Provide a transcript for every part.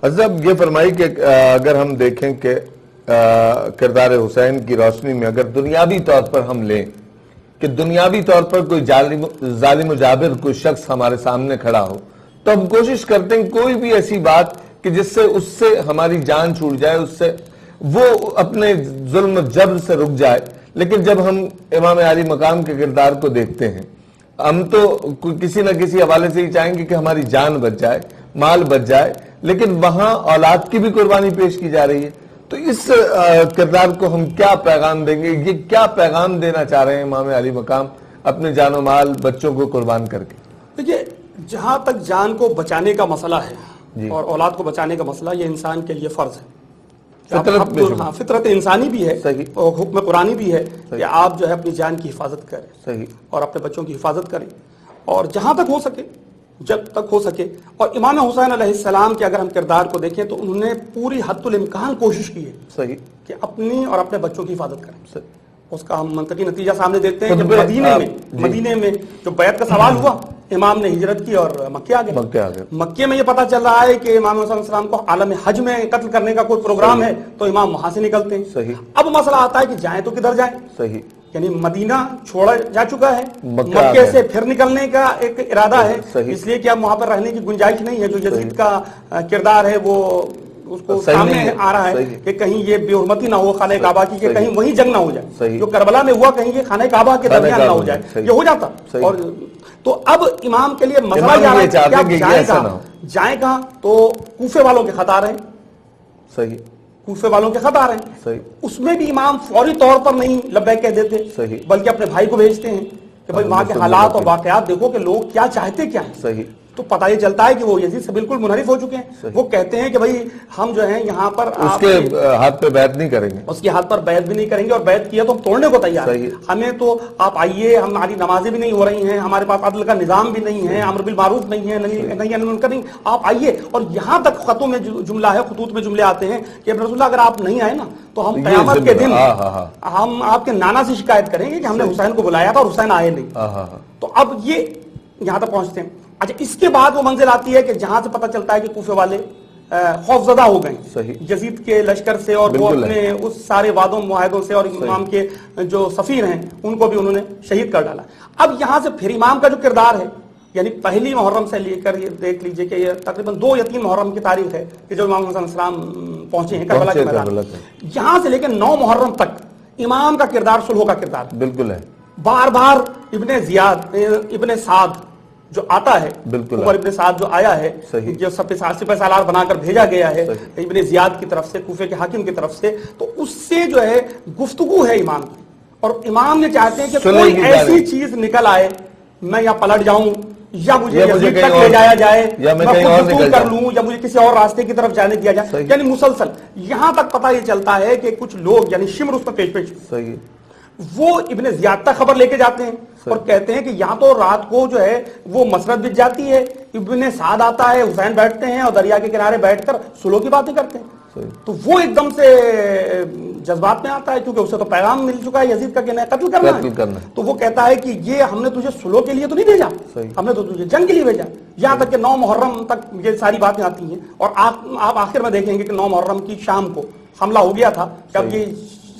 حضرت یہ فرمائی کہ اگر ہم دیکھیں کہ کردار حسین کی روشنی میں اگر دنیاوی طور پر ہم لیں کہ دنیاوی طور پر کوئی ظالم و جابر کوئی شخص ہمارے سامنے کھڑا ہو تو ہم کوشش کرتے ہیں کوئی بھی ایسی بات کہ جس سے اس سے ہماری جان چھوٹ جائے، اس سے وہ اپنے ظلم و جبر سے رک جائے. لیکن جب ہم امام عالی مقام کے کردار کو دیکھتے ہیں ہم تو کسی نہ کسی حوالے سے ہی چاہیں گے کہ ہماری جان بچ جائے، مال بچ جائے، لیکن وہاں اولاد کی بھی قربانی پیش کی جا رہی ہے. تو اس کردار کو ہم کیا پیغام دیں گے؟ یہ کیا پیغام دینا چاہ رہے ہیں امام علی مقام اپنے جان و مال بچوں کو قربان کر کے؟ دیکھیے، جہاں تک جان کو بچانے کا مسئلہ ہے اور اولاد کو بچانے کا مسئلہ، یہ انسان کے لیے فرض ہے. فطرت انسانی بھی ہے اور حکم قرآنی بھی ہے کہ آپ جو ہے اپنی جان کی حفاظت کریں اور اپنے بچوں کی حفاظت کریں، اور جہاں تک ہو سکے، جب تک ہو سکے. اور امام حسین علیہ السلام کے اگر ہم کردار کو دیکھیں تو انہوں نے پوری حد الامکان کوشش کی ہے کہ اپنی اور اپنے بچوں کی حفاظت کریں. اس کا ہم منطقی نتیجہ سامنے دیکھتے ہیں کہ مدینے میں جو بیعت کا سوال ہوا، امام نے ہجرت کی اور مکے آ گئے. مکے میں یہ پتا چل رہا ہے کہ امام حسین علیہ السلام کو عالم حج میں قتل کرنے کا کوئی پروگرام ہے تو امام وہاں سے نکلتے ہیں. اب مسئلہ آتا ہے کہ جائیں تو کدھر جائیں؟ یعنی مدینہ چھوڑا جا چکا ہے، مکے سے پھر نکلنے کا ایک ارادہ ہے، اس لیے کہ اب وہاں پر رہنے کی گنجائش نہیں ہے. جو یزید کا کردار ہے وہ اس کو سامنے آ رہا ہے کہ کہیں یہ بے حرمتی نہ ہو خانہ کعبہ کی، کہ کہیں وہیں جنگ نہ ہو جائے. جو کربلا میں ہوا کہیں یہ خانہ کعبہ کے درمیان نہ ہو جائے، یہ ہو جاتا. اور تو اب امام کے لیے مسئلہ یہ آ رہا ہے کہ جائیں کہاں؟ تو کوفے والوں کے خط آ رہے ہیں، کوفے والوں کے خط آ رہے ہیں. اس میں بھی امام فوری طور پر نہیں لبیک کہہ دیتے، بلکہ اپنے بھائی کو بھیجتے ہیں کہ بھائی وہاں کے حالات اور واقعات دیکھو کہ لوگ کیا چاہتے کیا ہیں. تو پتہ یہ چلتا ہے کہ وہ یزید سے بالکل منحرف ہو چکے ہیں. وہ کہتے ہیں کہ بھائی ہم جو ہیں یہاں پر اس کے ہاتھ پہ بیعت نہیں کریں گے، اس کے ہاتھ پر بیعت بھی نہیں کریں گے، اور بیعت کیا تو ہم توڑنے کو تیار ہیں. ہمیں تو آپ آئیے، ہماری نمازیں بھی نہیں ہو رہی ہیں، ہمارے پاس عدل کا نظام بھی نہیں ہے، امر بالمعروف نہیں ہے، نہیں عن المنکر نہیں، آپ آئیے. اور یہاں تک خطوں میں جملہ ہے، خطوط میں جملے آتے ہیں کہ رسول اللہ اگر آپ نہیں آئے نا تو ہم قیامت کے دن ہم آپ کے نانا سے شکایت کریں گے کہ ہم نے حسین کو بلایا تھا اور حسین آئے نہیں. تو اب یہ یہاں تک پہنچتے ہیں. اچھا، اس کے بعد وہ منزل آتی ہے کہ جہاں سے پتہ چلتا ہے کہ کوفے والے خوف زدہ ہو گئے یزید کے لشکر سے، اور وہ اپنے اس سارے وعدوں معاہدوں سے، اور امام کے جو سفیر ہیں ان کو بھی انہوں نے شہید کر ڈالا. اب یہاں سے پھر امام کا جو کردار ہے، یعنی پہلی محرم سے لے کر یہ دیکھ لیجئے کہ یہ تقریباً 2 یا 3 محرم کی تاریخ ہے کہ جب امام حسین علیہ السلام پہنچے ہیں کربلا کے میدان. یہاں سے لے کے 9 محرم تک امام کا کردار صلح کا کردار بالکل ہے. بار بار ابن سعد جو آتا ہے، عمر ابن سعد جو آیا ہے، جو سپہ سالار بنا کر بھیجا گیا ہے ابن زیاد کی طرف سے، کوفے کے حاکم کی طرف سے، تو اس سے جو ہے گفتگو ہے امام کی. اور امام یہ چاہتے ہیں کہ کوئی ایسی چیز نکل آئے، میں یا پلٹ جاؤں یا مجھے یزید تک لے جایا جائے، میں خود رسول کر لوں، یا مجھے کسی اور راستے کی طرف جانے دیا جائے. یعنی مسلسل یہاں تک پتہ یہ چلتا ہے کہ کچھ لوگ یعنی شمر اس پر پیش وہ ابن زیاد تک خبر لے کے جاتے ہیں اور کہتے ہیں کہ یہاں تو رات کو جو ہے وہ مسرت بچ جاتی ہے، ابن سعد آتا ہے، حسین بیٹھتے ہیں اور دریا کے کنارے بیٹھ کر صلح کی باتیں کرتے ہیں. تو وہ ایک دم سے جذبات میں آتا ہے کیونکہ اسے تو پیغام مل چکا ہے یزید کا کہ نہ قتل کرنا ہے. تو وہ کہتا ہے کہ یہ ہم نے تجھے صلح کے لیے تو نہیں بھیجا، ہم نے تو تجھے جنگ کے لیے بھیجا. یہاں تک کہ 9 محرم تک یہ ساری باتیں آتی ہیں. اور آپ آخر میں دیکھیں گے کہ 9 محرم کی شام کو حملہ ہو گیا تھا کہ اب یہ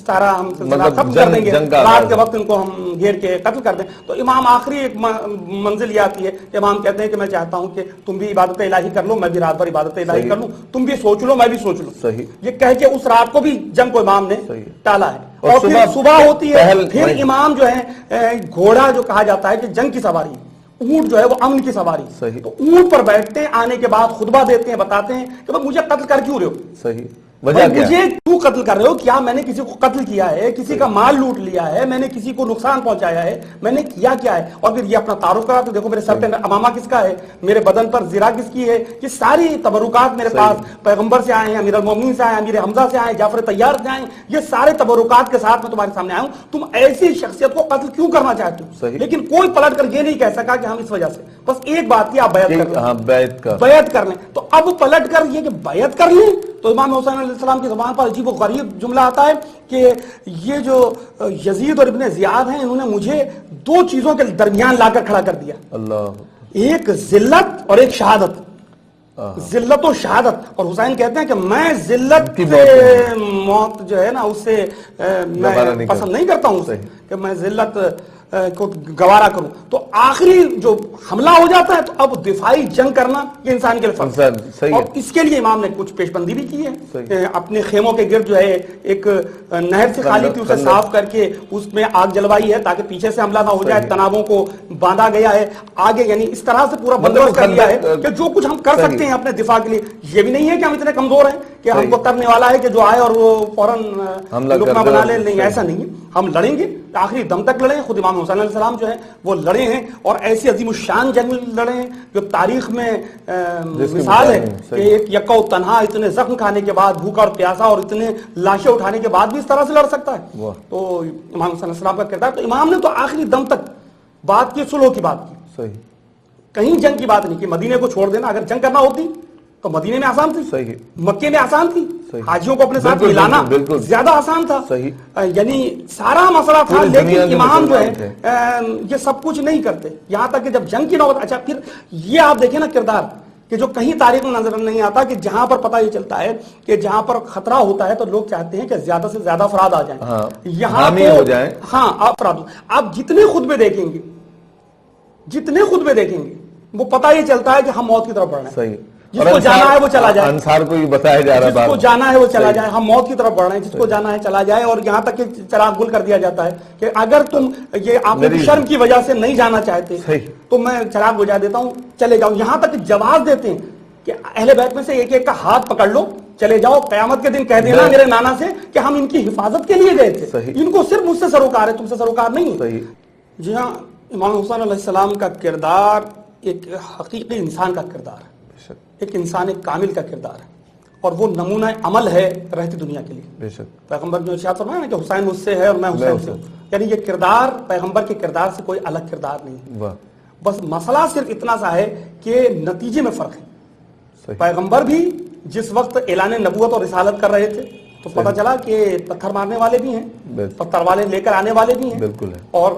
سارا ہم ختم کر دیں گے، رات کے وقت ان کو ہم گھیر کے قتل کر دیں. تو امام آخری ایک منزل یہ آتی ہے کہ امام کہتے ہیں کہ میں چاہتا ہوں کہ تم بھی عبادت الہی کر لو، میں بھی رات بھر عبادت الہی کر لوں، تم بھی سوچ لو، میں بھی سوچ لوں. یہ کہہ کے اس رات کو بھی جنگ کو امام نے ٹالا ہے. اور پھر صبح ہوتی ہے، پھر امام جو ہے گھوڑا جو کہا جاتا ہے کہ جنگ کی سواری، اونٹ جو ہے وہ امن کی سواری، تو اونٹ پر بیٹھتے ہیں، آنے کے بعد خطبہ دیتے ہیں، بتاتے ہیں کہ مجھے قتل کر کیوں رہے ہو، مجھے کیوں قتل کر رہے ہو؟ کیا میں نے کسی کو قتل کیا ہے، کسی کا مال لوٹ لیا ہے، میں نے کسی کو نقصان پہنچایا ہے، میں نے کیا کیا ہے؟ اور پھر یہ اپنا تعارف کراتے، دیکھو میرے سر پہ امامہ کس کا ہے، میرے بدن پر زرہ کس کی ہے، یہ ساری تبرکات میرے پاس پیغمبر سے آئے ہیں، امیر المومنین سے آئے ہیں، امیر حمزہ سے آئے ہیں، جعفر طیار سے آئے ہیں، یہ سارے تبرکات کے ساتھ میں تمہارے سامنے آیا ہوں. تم ایسی شخصیت کو قتل کیوں کرنا چاہتے ہو؟ لیکن کوئی پلٹ کر یہ نہیں کہہ سکا کہ ہم اس وجہ سے، بس ایک بات کی، آپ بیعت کر لیں. تو اب پلٹ کر یہ کہ بیعت کر لیں، تو امام حسین علیہ السلام کی زبان پر عجیب و غریب جملہ آتا ہے کہ یہ جو یزید اور ابن زیاد ہیں انہوں نے مجھے 2 چیزوں کے درمیان لا کر کھڑا کر دیا، ایک ذلت اور ایک شہادت. ذلت و شہادت. اور حسین کہتے ہیں کہ میں ذلت سے موت جو ہے نا اس سے میں پسند نہیں کرتا ہوں کہ میں ذلت کو گوارا کروں. تو آخری جو حملہ ہو جاتا ہے تو اب دفاعی جنگ کرنا یہ انسان کے لیے فرض ہے. اور اس کے لیے امام نے کچھ پیش بندی بھی کی ہے. اپنے خیموں کے گرد جو ہے ایک نہر سے خالی تھی اسے صاف کر کے اس میں آگ جلوائی ہے تاکہ پیچھے سے حملہ نہ ہو جائے. تنابوں کو باندھا گیا ہے آگے, یعنی اس طرح سے پورا بندوبست کر لیا ہے کہ جو کچھ ہم کر سکتے ہیں اپنے دفاع کے لیے. یہ بھی نہیں ہے کہ ہم اتنے کمزور ہیں کہ ہم کو ترنے والا ہے کہ جو آئے اور وہ فوراً لقمہ بنا لے. نہیں, ایسا نہیں ہے. ہم لڑیں گے, آخری دم تک لڑیں. خود امام حسین علیہ السلام جو ہے وہ لڑے ہیں اور ایسی عظیم الشان جنگ لڑے ہیں جو تاریخ میں مثال ہے کہ ایک یکا و تنہا اتنے زخم کھانے کے بعد بھوکا اور پیاسا اور اتنے لاشیں اٹھانے کے بعد بھی اس طرح سے لڑ سکتا ہے. تو امام حسین علیہ السلام کا کردار, تو امام نے تو آخری دم تک بات کی, صلح کی بات کی, کہیں جنگ کی بات نہیں کی. مدینے کو چھوڑ دینا, اگر جنگ کرنا ہوتی تو مدینے میں آسان تھی, مکے میں آسان تھی, حاجیوں کو اپنے ساتھ ملانا زیادہ آسان تھا, یعنی سارا مسئلہ تھا. لیکن امام جو ہے یہ سب کچھ نہیں کرتے یہاں تک کہ جب جنگ کی نوبت. اچھا پھر یہ آپ دیکھیں نا کردار کہ جو کہیں تاریخ میں نظر نہیں آتا کہ جہاں پر پتہ یہ چلتا ہے کہ جہاں پر خطرہ ہوتا ہے تو لوگ چاہتے ہیں کہ زیادہ سے زیادہ افراد آ جائیں, یہاں ہو جائیں. ہاں افراد, آپ جتنے خطبے دیکھیں گے وہ پتہ یہ چلتا ہے کہ ہم موت کی طرف بڑھ رہے ہیں. جس کو جانا ہے وہ چلا جائے, انصار کو یہ بتایا جا رہا ہے, جس کو جانا ہے وہ چلا جائے. ہم موت کی طرف بڑھ رہے ہیں, جس کو جانا ہے چلا جائے. اور یہاں تک کہ چراغ گل کر دیا جاتا ہے کہ اگر تم یہ آپ شرم کی وجہ سے نہیں جانا چاہتے تو میں چراغ بجھا دیتا ہوں, چلے جاؤ. یہاں تک جواز دیتے ہیں کہ اہل بیت میں سے ایک ایک کا ہاتھ پکڑ لو, چلے جاؤ. قیامت کے دن کہہ دینا میرے نانا سے کہ ہم ان کی حفاظت کے لیے گئے تھے, ان کو صرف مجھ سے سروکار ہے, تم سے سروکار نہیں. جی ہاں, امام حسین علیہ السلام کا کردار ایک حقیقی انسان کا کردار ہے, ایک انسان کامل کا کردار ہے, اور وہ نمونہ عمل ہے رہتی دنیا کے لیے. پیغمبر نے ارشاد فرمایا نا کہ حسین مجھ سے ہے اور میں حسین سے ہوں, یعنی یہ کردار پیغمبر کے کردار سے کوئی الگ کردار نہیں. بس مسئلہ صرف اتنا سا ہے کہ نتیجے میں فرق ہے. پیغمبر بھی جس وقت اعلان نبوت اور رسالت کر رہے تھے تو پتہ چلا کہ پتھر مارنے والے بھی ہیں, پتھر والے لے کر آنے والے بھی ہیں, اور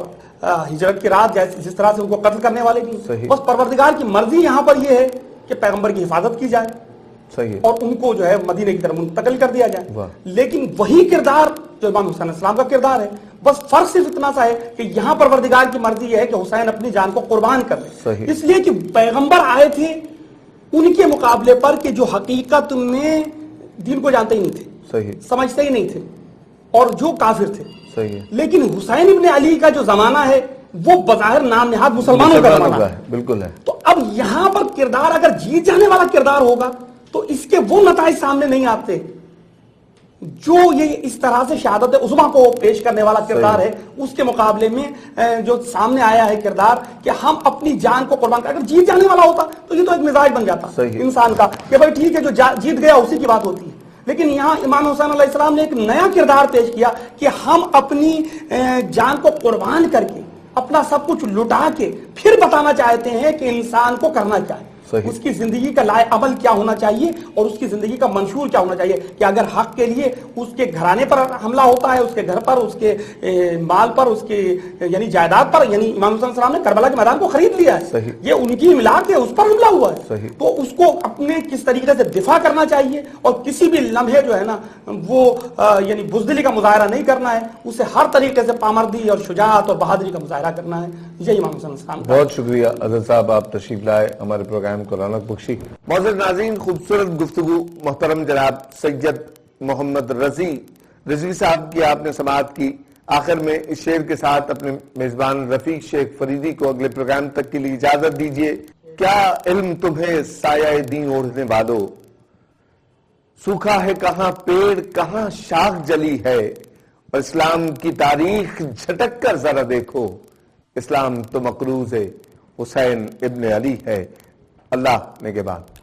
ہجرت کی رات جس طرح سے ان کو قتل کرنے والے بھی ہیں. بس پروردگار کی مرضی یہاں پر یہ ہے کہ پیغمبر کی حفاظت کی جائے اور ان کو جو ہے مدینے کی طرف منتقل کر دیا جائے. لیکن وہی کردار جو امام حسین علیہ السلام کا کردار ہے, بس فرق صرف اتنا سا ہے کہ یہاں پروردگار کی مرضی یہ ہے کہ حسین اپنی جان کو قربان کر لے, اس لیے کہ پیغمبر آئے تھے ان کے مقابلے پر کہ جو حقیقت میں دین کو جانتے ہی نہیں تھے, سمجھتے ہی نہیں تھے, اور جو کافر تھے. لیکن حسین ابن علی کا جو زمانہ ہے وہ بظاہر نام نہاد مسلمانوں کا زمانہ ہے. بالکل ہے. تو اب یہاں پر کردار اگر جیت جانے والا کردار ہوگا تو اس کے وہ نتائج سامنے نہیں آتے جو یہ اس طرح سے شہادت عظمیٰ کو پیش کرنے والا کردار ہے. اس کے مقابلے میں جو سامنے آیا ہے کردار کہ ہم اپنی جان کو قربان کر, اگر جیت جانے والا ہوتا تو یہ تو ایک مزاج بن جاتا انسان کا کہ بھائی ٹھیک ہے جو جیت گیا اسی کی بات ہوتی ہے. لیکن یہاں امام حسین علیہ السلام نے ایک نیا کردار پیش کیا کہ ہم اپنی جان کو قربان کر کے, اپنا سب کچھ لٹا کے پھر بتانا چاہتے ہیں کہ انسان کو کرنا کیا ہے, اس کی زندگی کا لائق عمل کیا ہونا چاہیے اور اس کی زندگی کا منشور کیا ہونا چاہیے. کہ اگر حق کے لیے اس کے گھرانے پر حملہ ہوتا ہے, اس کے گھر پر, اس کے مال پر, اس کے یعنی جائیداد پر, یعنی امام حسین السلام نے کربلا کے میدان کو خرید لیا ہے, یہ ان کی املاک ہے, اس پر حملہ ہوا ہے, تو اس کو اپنے کس طریقے سے دفاع کرنا چاہیے اور کسی بھی لمحے جو ہے نا وہ یعنی بزدلی کا مظاہرہ نہیں کرنا ہے, اسے ہر طریقے سے پامردی اور شجاعت اور بہادری کا مظاہرہ کرنا ہے. یہ امام حسین السلام. بہت شکریہ عزت صاحب, آپ تشریف لائے, ہمارے پروگرام کو رونق بخشی. معزز ناظرین, خوبصورت گفتگو محترم جناب سید محمد رضوی صاحب کی آپ نے سماعت کی. آخر میں اس شعر کے ساتھ اپنے میزبان رفیق شیخ فریدی کو اگلے پروگرام تک کے لیے اجازت دیجیے. کیا علم تمہیں سایہ دین اوڑھنے والو, سوکھا ہے کہاں پیڑ کہاں شاخ جلی ہے, اور اسلام کی تاریخ جھٹک کر ذرا دیکھو, اسلام تو مقروض حسین ابن علی ہے. اللہ نے کے بعد